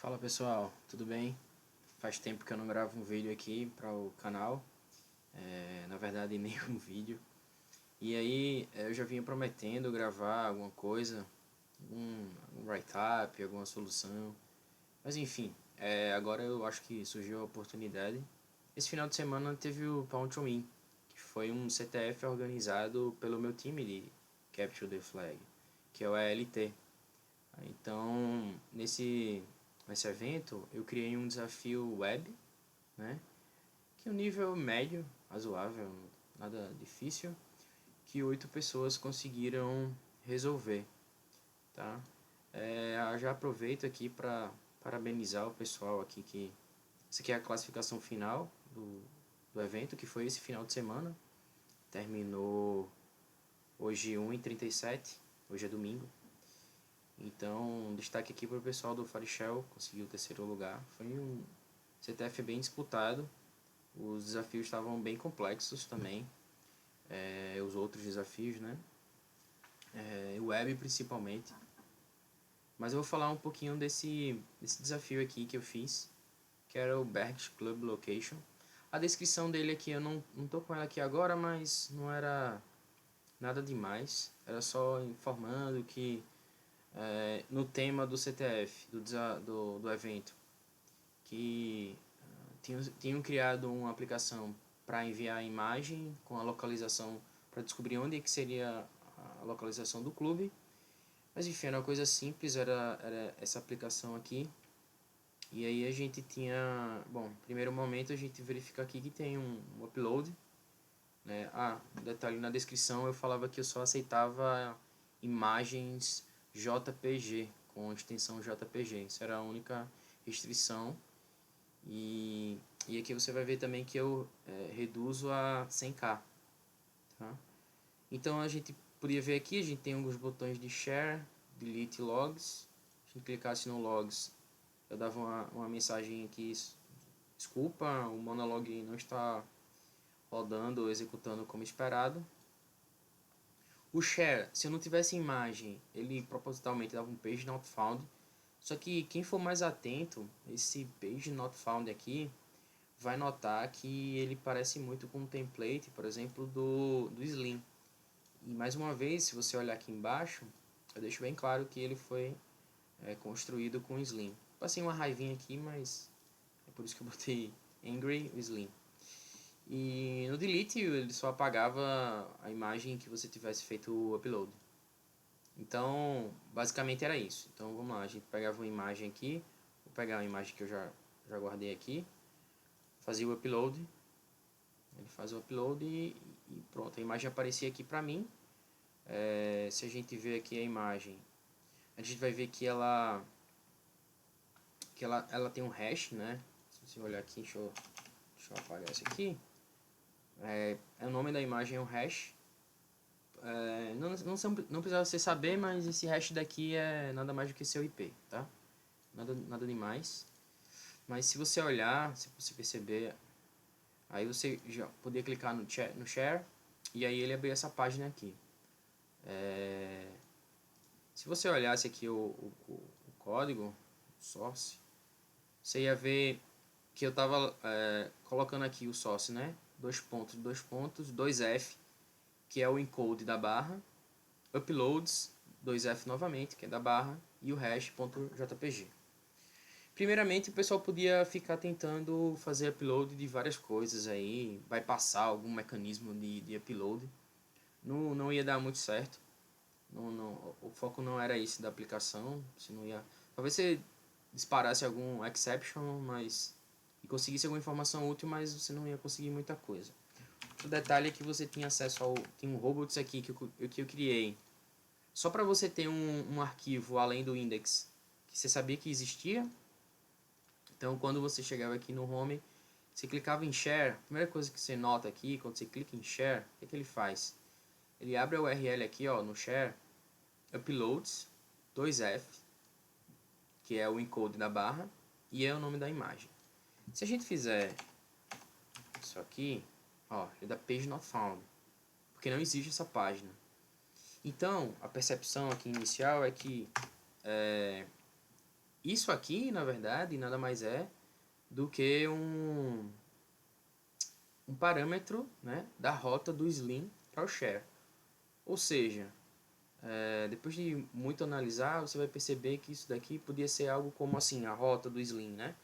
Fala pessoal, tudo bem? Faz tempo que eu não gravo um vídeo aqui para o canal, na verdade nenhum vídeo. E aí eu já vinha prometendo gravar alguma coisa, um write-up, alguma solução. Mas enfim, agora eu acho que surgiu a oportunidade. Esse final de semana teve o Pound to Win, que foi um CTF organizado pelo meu time de Capture the Flag, que é o ALT. Então, nesse evento, eu criei um desafio web, né? Que é um nível médio, razoável, nada difícil, que 8 pessoas conseguiram resolver, tá? Já aproveito aqui para parabenizar o pessoal aqui que... Essa aqui é a classificação final do evento, que foi esse final de semana. Terminou hoje 1h37, hoje é domingo. Então, destaque aqui para o pessoal do Farichel, conseguiu o terceiro lugar. Foi um CTF bem disputado, os desafios estavam bem complexos também, os outros desafios, né? O web principalmente. Mas eu vou falar um pouquinho desse desafio aqui que eu fiz, que era o Berks Club Location. A descrição dele aqui, eu não tô com ela aqui agora, mas não era nada demais. Era só informando que no tema do CTF, do evento, que tinham criado uma aplicação para enviar a imagem com a localização, para descobrir onde é que seria a localização do clube. Mas enfim, era uma coisa simples, era essa aplicação aqui. E aí a gente tinha... Bom, primeiro momento a gente verifica aqui que tem um upload, né? Detalhe, na descrição eu falava que eu só aceitava imagens JPG, com extensão JPG. Isso era a única restrição. E aqui você vai ver também que eu reduzo a 100k, tá? Então a gente podia ver aqui, a gente tem alguns botões de share, delete logs. Se a gente clicasse no logs, eu dava uma mensagem aqui: desculpa, o monolog não está rodando ou executando como esperado. O share, se eu não tivesse imagem, ele propositalmente dava um page not found. Só que quem for mais atento, esse page not found aqui vai notar que ele parece muito com um template, por exemplo, do Slim. E mais uma vez, se você olhar aqui embaixo, eu deixo bem claro que ele foi construído com Slim. Passei uma raivinha aqui, mas é por isso que eu botei Angry Slim. E no delete ele só apagava a imagem que você tivesse feito o upload. Então, basicamente era isso. Então vamos lá, a gente pegava uma imagem aqui, vou pegar uma imagem que eu já guardei aqui, fazia o upload, ele faz o upload e pronto, a imagem aparecia aqui pra mim. Se a gente ver aqui a imagem, a gente vai ver que ela tem um hash, né? Se você olhar aqui, deixa eu apagar isso aqui. O nome da imagem é um hash. Não precisa você saber, mas esse hash daqui é nada mais do que seu IP, tá? Nada demais. Mas se você olhar, se você perceber, aí você já poderia clicar no share e aí ele abrir essa página aqui. Se você olhasse aqui o código, source, você ia ver que eu estava colocando aqui o source, né? 2F, que é o encode da barra, uploads, 2F novamente, que é da barra, e o hash.jpg. Primeiramente, o pessoal podia ficar tentando fazer upload de várias coisas aí, vai passar algum mecanismo de upload. Não ia dar muito certo. O foco não era esse da aplicação. Você não ia... Talvez você disparasse algum exception, e conseguisse alguma informação útil, mas você não ia conseguir muita coisa. O detalhe é que você tinha acesso ao... Tem um robots aqui que eu criei. Só para você ter um arquivo além do index que você sabia que existia. Então, quando você chegava aqui no home, você clicava em share. A primeira coisa que você nota aqui, quando você clica em share, o que ele faz? Ele abre a URL aqui, ó, no share, uploads, 2F, que é o encode da barra, e é o nome da imagem. Se a gente fizer isso aqui, ó, ele dá page not found, porque não existe essa página. Então, a percepção aqui inicial é que isso aqui, na verdade, nada mais é do que um parâmetro, né, da rota do Slim para o share. Ou seja, depois de muito analisar, você vai perceber que isso daqui podia ser algo como assim, a rota do Slim, né?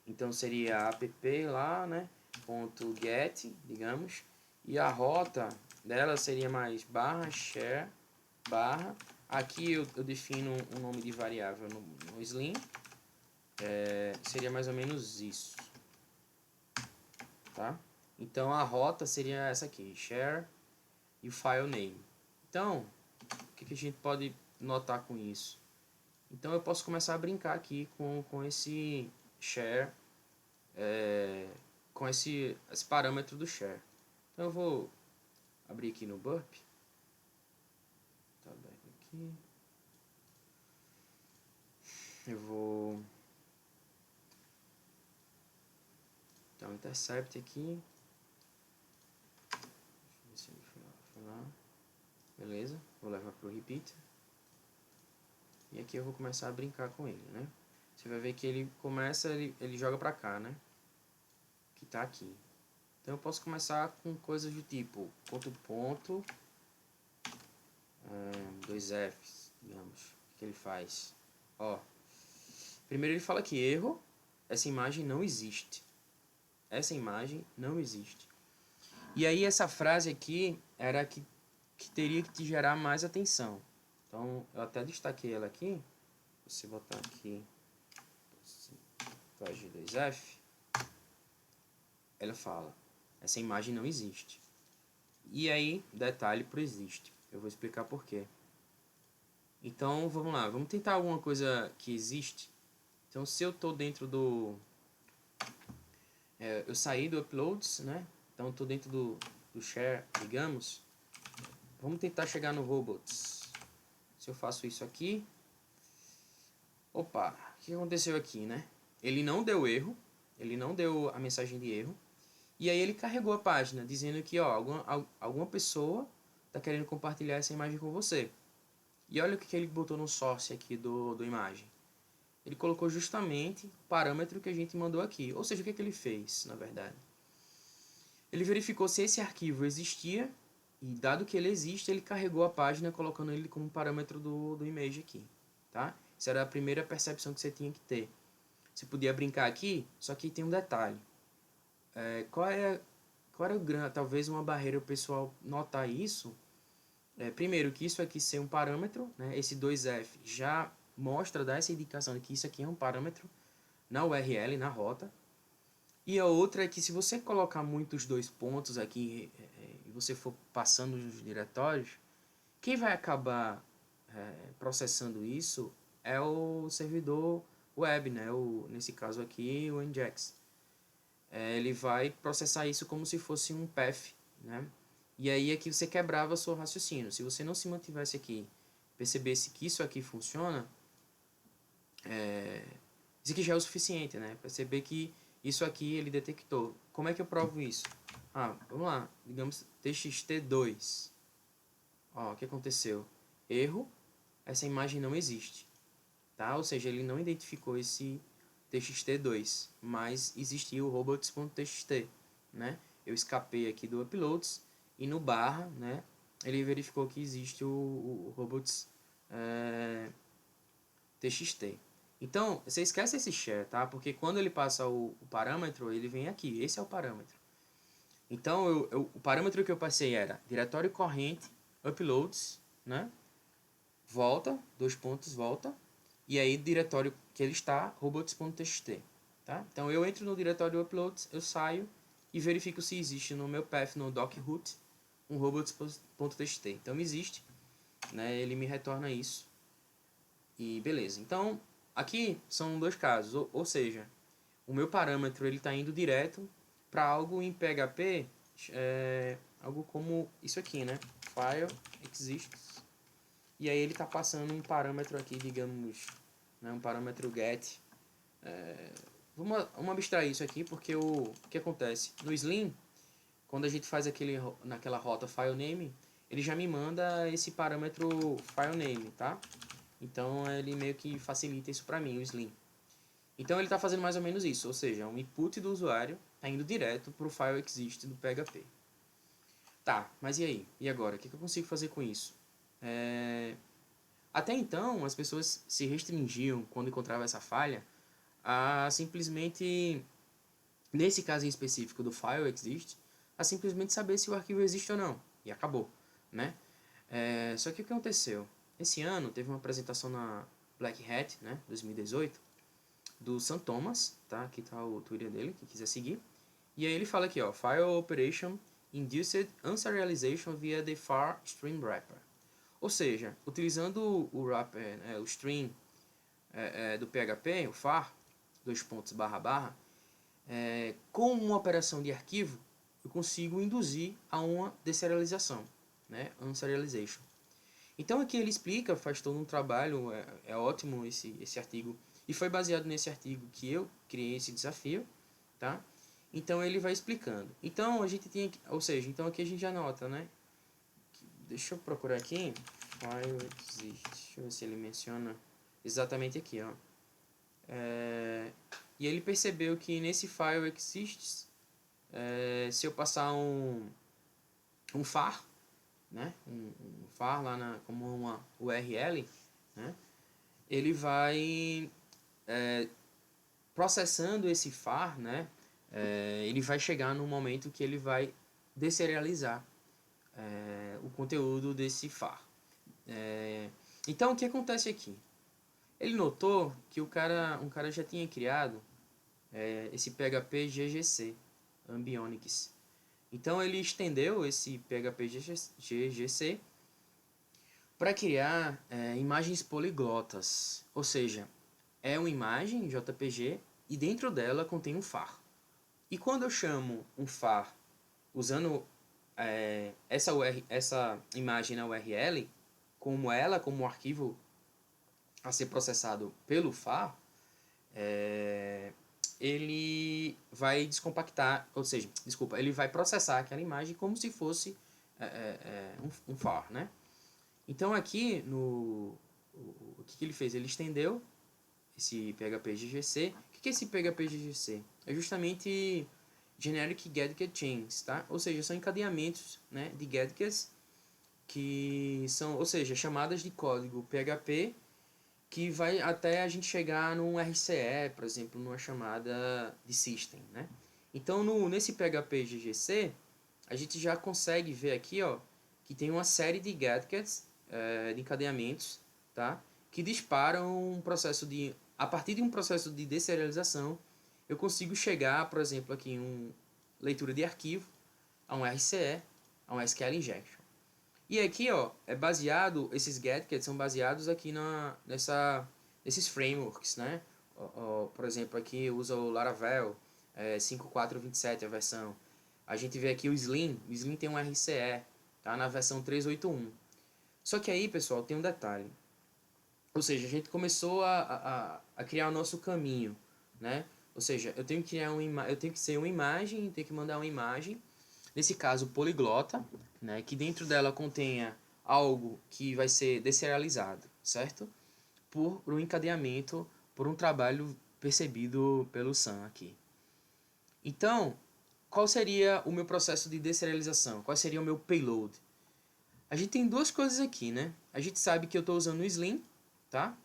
Então seria app lá, né, ponto .get, digamos, e a rota dela seria mais barra share barra. Aqui eu defino um nome de variável no Slim, seria mais ou menos isso, tá? Então a rota seria essa aqui, share e o file name. Então, o que a gente pode notar com isso? Então eu posso começar a brincar aqui com esse share, com esse parâmetro do share. Então eu vou abrir aqui no burp. Tá aberto aqui. Eu vou dar um intercept aqui. Deixa eu ver se ele foi lá. Beleza, vou levar para o repeater. E aqui eu vou começar a brincar com ele, né? Você vai ver que ele começa, ele joga para cá, né? Que tá aqui. Então eu posso começar com coisas do tipo ponto, dois Fs, digamos. O que ele faz? Ó, primeiro ele fala que erro, essa imagem não existe. Essa imagem não existe. E aí essa frase aqui era que teria que te gerar mais atenção. Então eu até destaquei ela aqui. Se botar aqui G2F, ela fala, essa imagem não existe. E aí, detalhe pro existe. Eu vou explicar por quê. Então, vamos lá. Vamos tentar alguma coisa que existe. Então, se eu estou dentro do... eu saí do uploads, né? Então, estou dentro do share, digamos. Vamos tentar chegar no robots. Se eu faço isso aqui... Opa, o que aconteceu aqui, né? Ele não deu erro. Ele não deu a mensagem de erro. E aí ele carregou a página, dizendo que ó, alguma pessoa está querendo compartilhar essa imagem com você. E olha o que ele botou no source aqui do imagem. Ele colocou justamente o parâmetro que a gente mandou aqui. Ou seja, o que ele fez, na verdade? Ele verificou se esse arquivo existia, e dado que ele existe, ele carregou a página colocando ele como parâmetro do image aqui. Tá? Essa era a primeira percepção que você tinha que ter. Você podia brincar aqui, só que tem um detalhe. Qual era talvez uma barreira o pessoal notar isso? Primeiro, que isso aqui ser um parâmetro, né? Esse 2F já mostra, dá essa indicação de que isso aqui é um parâmetro na URL, na rota. E a outra é que se você colocar muitos dois pontos aqui e você for passando nos diretórios, quem vai acabar processando isso é o servidor web, né? Nesse caso aqui, o Nginx. Ele vai processar isso como se fosse um path, né? E aí aqui você quebrava o seu raciocínio. Se você não se mantivesse aqui, percebesse que isso aqui funciona, isso aqui já é o suficiente, né? Perceber que isso aqui ele detectou. Como é que eu provo isso? Vamos lá. Digamos txt2. Ó, o que aconteceu? Erro. Essa imagem não existe. Tá? Ou seja, ele não identificou esse txt2, mas existia o robots.txt, né? Eu escapei aqui do uploads e no barra, né, ele verificou que existe o robots txt. Então, você esquece esse share, tá? Porque quando ele passa o parâmetro, ele vem aqui. Esse é o parâmetro. Então, o parâmetro que eu passei era diretório corrente, uploads, né? Volta, dois pontos, volta. E aí, diretório que ele está, robots.txt. Tá? Então, eu entro no diretório uploads, eu saio e verifico se existe no meu path, no doc.root, um robots.txt. Então, existe. Né? Ele me retorna isso. E beleza. Então, aqui são dois casos. Ou seja, o meu parâmetro está indo direto para algo em PHP, algo como isso aqui, né? File exists. E aí ele está passando um parâmetro aqui, digamos, né, um parâmetro get. Vamos abstrair isso aqui, porque o que acontece? No Slim, quando a gente faz naquela rota file name, ele já me manda esse parâmetro file name, tá? Então ele meio que facilita isso para mim, o Slim. Então ele está fazendo mais ou menos isso, ou seja, um input do usuário está indo direto para o file exist do PHP. Tá, mas e aí? E agora? O que eu consigo fazer com isso? Até então, as pessoas se restringiam, quando encontravam essa falha, a simplesmente, nesse caso em específico do file exist, a simplesmente saber se o arquivo existe ou não. E acabou, né? Só que o que aconteceu? Esse ano teve uma apresentação na Black Hat, né, 2018, do Sam Thomas, tá? Aqui tá o Twitter dele, quem quiser seguir. E aí ele fala aqui, ó, File Operation Induced Unserialization via the far stream wrapper. Ou seja, utilizando o wrapper, o stream do PHP, o far, dois pontos, barra, barra, com uma operação de arquivo, eu consigo induzir a uma deserialização, né? Unserialization. Então aqui ele explica, faz todo um trabalho, é ótimo esse artigo. E foi baseado nesse artigo que eu criei esse desafio, tá? Então ele vai explicando. Então a gente tem, ou seja, então aqui a gente já nota, né? Deixa eu procurar aqui. File exist. Deixa eu ver se ele menciona exatamente aqui, ó. E ele percebeu que nesse file exists, se eu passar um far, né? Um far lá como uma URL, né? Ele vai processando esse far, né? Ele vai chegar no momento que ele vai deserializar o conteúdo desse far. Então o que acontece aqui? Ele notou que um cara já tinha criado esse PHP GGC, Ambionics. Então ele estendeu esse PHP GGC para criar imagens poliglotas, ou seja, é uma imagem JPG e dentro dela contém um far. E quando eu chamo um far usando essa imagem na URL, como um arquivo a ser processado pelo far, ele vai descompactar, ou seja, desculpa, ele vai processar aquela imagem como se fosse um far, né? Então aqui o que ele fez? Ele estendeu esse PHP GGC. O que é esse PHP GGC? É justamente Generic Gedget Chains, tá? Ou seja, são encadeamentos, né, de Gedgets que são, ou seja, chamadas de código PHP que vai até a gente chegar num RCE, por exemplo, numa chamada de system, né? Então, nesse PHP GGC, a gente já consegue ver aqui, ó, que tem uma série de Gedgets, de encadeamentos, tá? Que disparam um processo de... A partir de um processo de deserialização, eu consigo chegar, por exemplo, aqui em leitura de arquivo, a um RCE, a um SQL Injection. E aqui, ó, esses Gedgets são baseados aqui nesses frameworks, né? Por exemplo, aqui usa o Laravel 5.4.27, a versão. A gente vê aqui o Slim tem um RCE, tá? Na versão 3.8.1. Só que aí, pessoal, tem um detalhe. Ou seja, a gente começou a criar o nosso caminho, né? Ou seja, eu tenho que ser uma imagem, tenho que mandar uma imagem, nesse caso poliglota, né, que dentro dela contenha algo que vai ser deserializado, certo? Por um encadeamento, por um trabalho percebido pelo Sam aqui. Então, qual seria o meu processo de deserialização? Qual seria o meu payload? A gente tem duas coisas aqui, né? A gente sabe que eu estou usando o Slim, tá?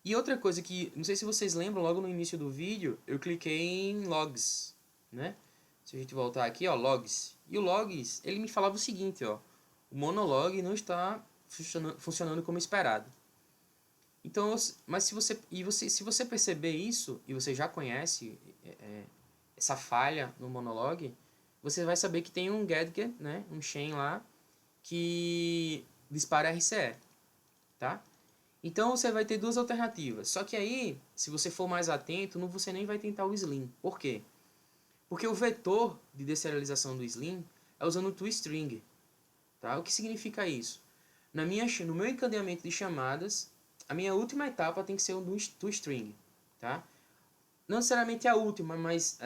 E outra coisa que, não sei se vocês lembram, logo no início do vídeo, eu cliquei em logs, né? Se a gente voltar aqui, ó, logs. E o logs, ele me falava o seguinte, ó. O monolog não está funcionando como esperado. Então, mas se você perceber isso, e você já conhece essa falha no monolog, você vai saber que tem um Gedget, né? Um chain lá, que dispara RCE, tá? Então você vai ter duas alternativas. Só que aí, se você for mais atento, você nem vai tentar o Slim. Por quê? Porque o vetor de deserialização do Slim é usando o toString. Tá? O que significa isso? No meu encadeamento de chamadas, a minha última etapa tem que ser um toString. Tá? Não necessariamente a última, mas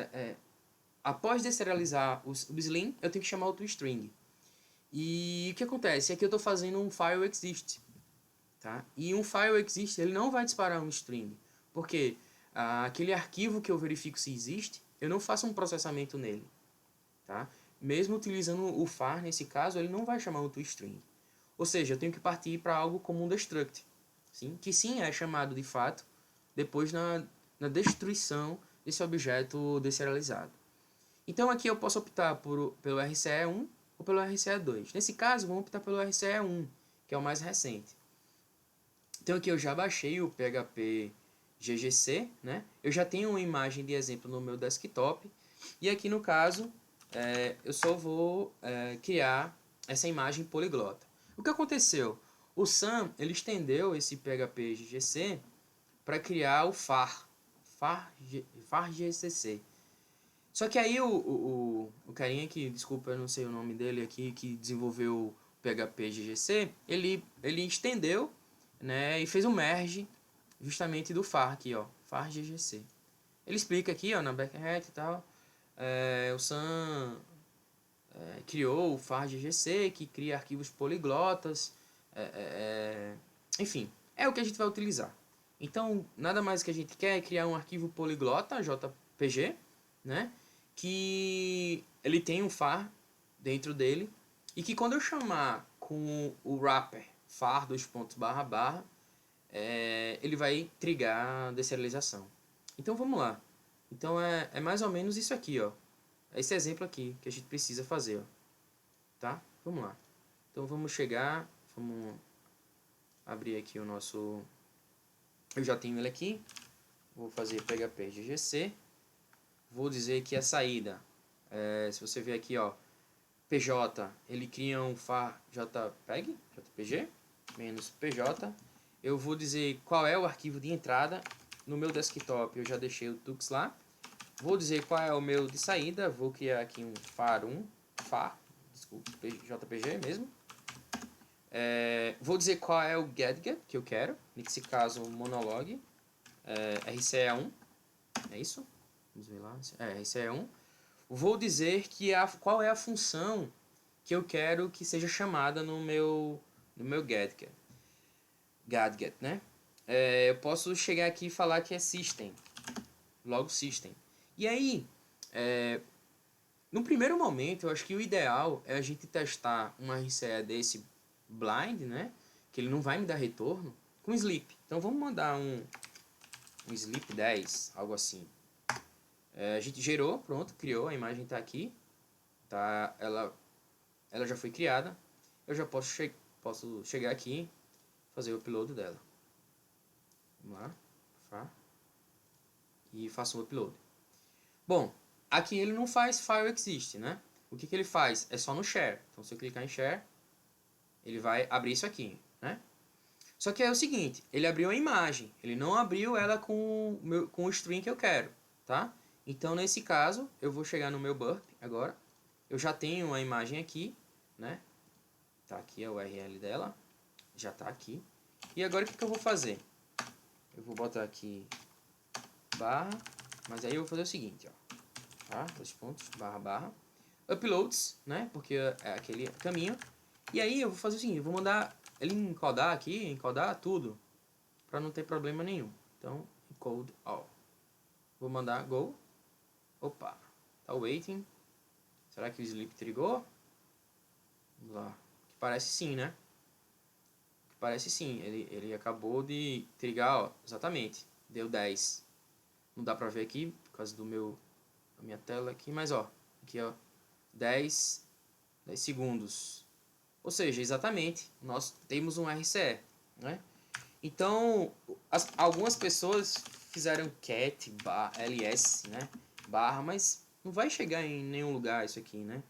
após deserializar o Slim, eu tenho que chamar o toString. E o que acontece? Aqui eu estou fazendo um file exist. Tá? E um file exist ele não vai disparar um string. Por quê? aquele arquivo que eu verifico se existe, eu não faço um processamento nele, tá? Mesmo utilizando o far, nesse caso, ele não vai chamar o toString. Ou seja, eu tenho que partir para algo como um destruct, sim? Que sim é chamado de fato depois na destruição desse objeto deserializado. Então aqui eu posso optar pelo RCE1 ou pelo RCE2. Nesse caso, vamos optar pelo RCE1, que é o mais recente. Então aqui eu já baixei o PHP GGC, né? Eu já tenho uma imagem de exemplo no meu desktop. E aqui no caso, eu só vou criar essa imagem poliglota. O que aconteceu? O Sam ele estendeu esse PHP GGC para criar o FAR GCC. Só que aí o carinha que, desculpa, eu não sei o nome dele aqui, que desenvolveu o PHP GGC, ele estendeu, né, e fez um merge justamente do FAR aqui, ó, FAR GGC. Ele explica aqui, ó, na backhat e tal, o Sam criou o FAR GGC, que cria arquivos poliglotas, enfim, é o que a gente vai utilizar. Então, nada mais que a gente quer é criar um arquivo poliglota, JPG, né? Que ele tem um far dentro dele e que quando eu chamar com o wrapper far ele vai trigar a deserialização. Então vamos lá. Então é mais ou menos isso aqui, ó. É esse exemplo aqui que a gente precisa fazer, ó. Tá? Vamos lá. Então vamos abrir aqui o nosso... Eu já tenho ele aqui. Vou fazer PHP GGC. Vou dizer que a saída, se você ver aqui, ó, PJ, ele cria um far JPG, menos PJ. Eu vou dizer qual é o arquivo de entrada. No meu desktop eu já deixei o tux lá. Vou dizer qual é o meu de saída. Vou criar aqui um JPG mesmo. Vou dizer qual é o gadget que eu quero. Nesse caso, o monolog. RCE1. É isso? Vamos ver lá. RCE1. Vou dizer qual é a função que eu quero que seja chamada no meu gadget. Gadget, né? Eu posso chegar aqui e falar que é system. Logo system. E aí, no primeiro momento, eu acho que o ideal é a gente testar um RCE desse blind, né? Que ele não vai me dar retorno, com sleep. Então vamos mandar um sleep 10, algo assim. A gente gerou, pronto, criou, a imagem está aqui. Tá, ela já foi criada. Eu já posso chegar aqui e fazer o upload dela. Vamos lá. E faço o upload. Bom, aqui ele não faz file exist, né? O que ele faz? É só no share. Então se eu clicar em share, ele vai abrir isso aqui, né? Só que é o seguinte, ele abriu a imagem, ele não abriu ela com o string que eu quero, tá? Então nesse caso, eu vou chegar no meu burp agora. Eu já tenho a imagem aqui, né? Tá aqui a URL dela, já tá aqui. E agora o que eu vou fazer? Eu vou botar aqui barra, mas aí eu vou fazer o seguinte, ó. Tá? 2 pontos, barra, uploads, né? Porque é aquele caminho. E aí eu vou fazer o seguinte, eu vou mandar ele encodar tudo, para não ter problema nenhum. Então, encode all. Vou mandar go. Opa, tá waiting. Será que o sleep trigou? Vamos lá. Que parece sim, né? Que parece sim. Ele acabou de trigar, ó, exatamente. Deu 10. Não dá pra ver aqui, por causa da minha tela aqui, mas ó, aqui ó, 10 segundos. Ou seja, exatamente, nós temos um RCE, né? Então, algumas pessoas fizeram cat, ls, né? Barra, mas não vai chegar em nenhum lugar isso aqui, né?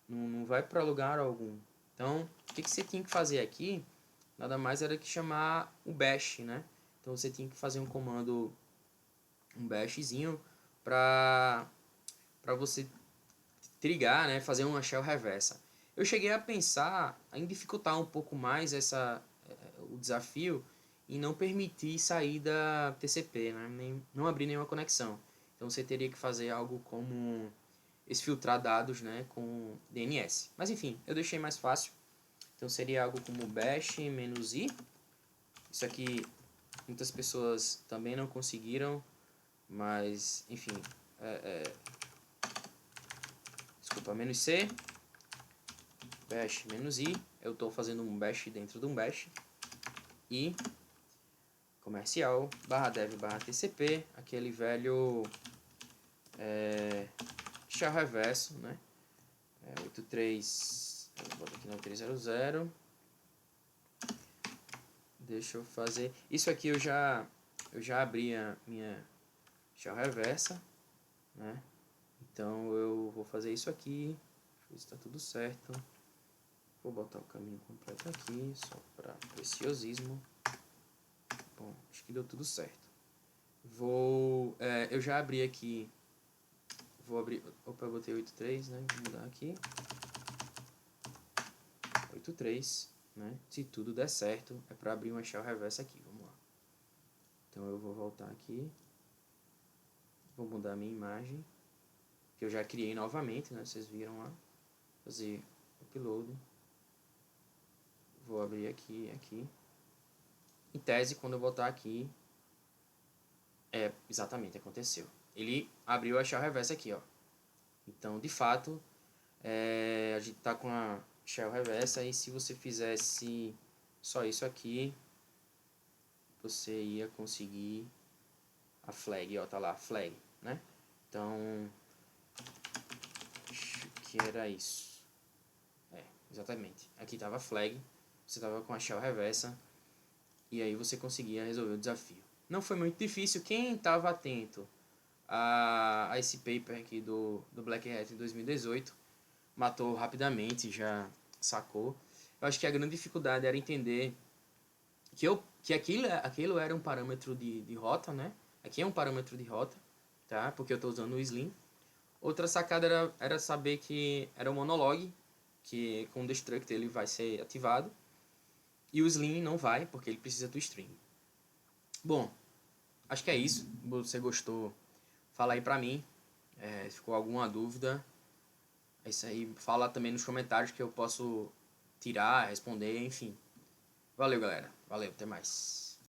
Não vai para lugar algum. Então, o que você tinha que fazer aqui, nada mais era que chamar o bash, né? Então, você tinha que fazer um comando, um bashzinho, para você trigar, né? Fazer uma shell reversa. Eu cheguei a pensar em dificultar um pouco mais o desafio e não permitir saída TCP, né? Não abrir nenhuma conexão. Então você teria que fazer algo como exfiltrar dados, né, com DNS. Mas enfim, eu deixei mais fácil. Então seria algo como bash -i. Isso aqui muitas pessoas também não conseguiram Mas, enfim, desculpa, "-c", bash "-i", eu estou fazendo um bash dentro de um bash, e comercial, /dev /tcp, aquele velho shell reverso, né? 83, eu boto aqui no 300, deixa eu fazer, isso aqui eu já abri a minha shell reversa, né? Então eu vou fazer isso aqui, ver se está tudo certo. Vou botar o caminho completo aqui, só para preciosismo. Bom, acho que deu tudo certo. Eu já abri aqui, vou abrir, opa, eu botei 83, né? Vou mudar aqui. 83, né? Se tudo der certo, é para abrir uma shell reversa aqui, vamos lá. Então eu vou voltar aqui, vou mudar a minha imagem, que eu já criei novamente, né? Vocês viram lá. Fazer upload. Vou abrir aqui. Em tese, quando eu botar aqui, exatamente, aconteceu. Ele abriu a shell reversa aqui, ó. Então, de fato, a gente tá com a shell reversa, e se você fizesse só isso aqui, você ia conseguir a flag, ó, tá lá, flag, né? Então, acho que era isso. Exatamente. Aqui tava a flag, você tava com a shell reversa, e aí você conseguia resolver o desafio. Não foi muito difícil. Quem estava atento a esse paper aqui do Black Hat em 2018 matou rapidamente, já sacou. Eu acho que a grande dificuldade era entender que aquilo era um parâmetro de rota, né? Aqui é um parâmetro de rota, tá? Porque eu estou usando o Slim. Outra sacada era saber que era o monolog, que com o destruct ele vai ser ativado, e o Slim não vai, porque ele precisa do string. Bom, acho que é isso. Se você gostou, fala aí pra mim. Se ficou alguma dúvida, é isso aí. Fala também nos comentários que eu posso tirar, responder, enfim. Valeu, galera. Valeu, até mais.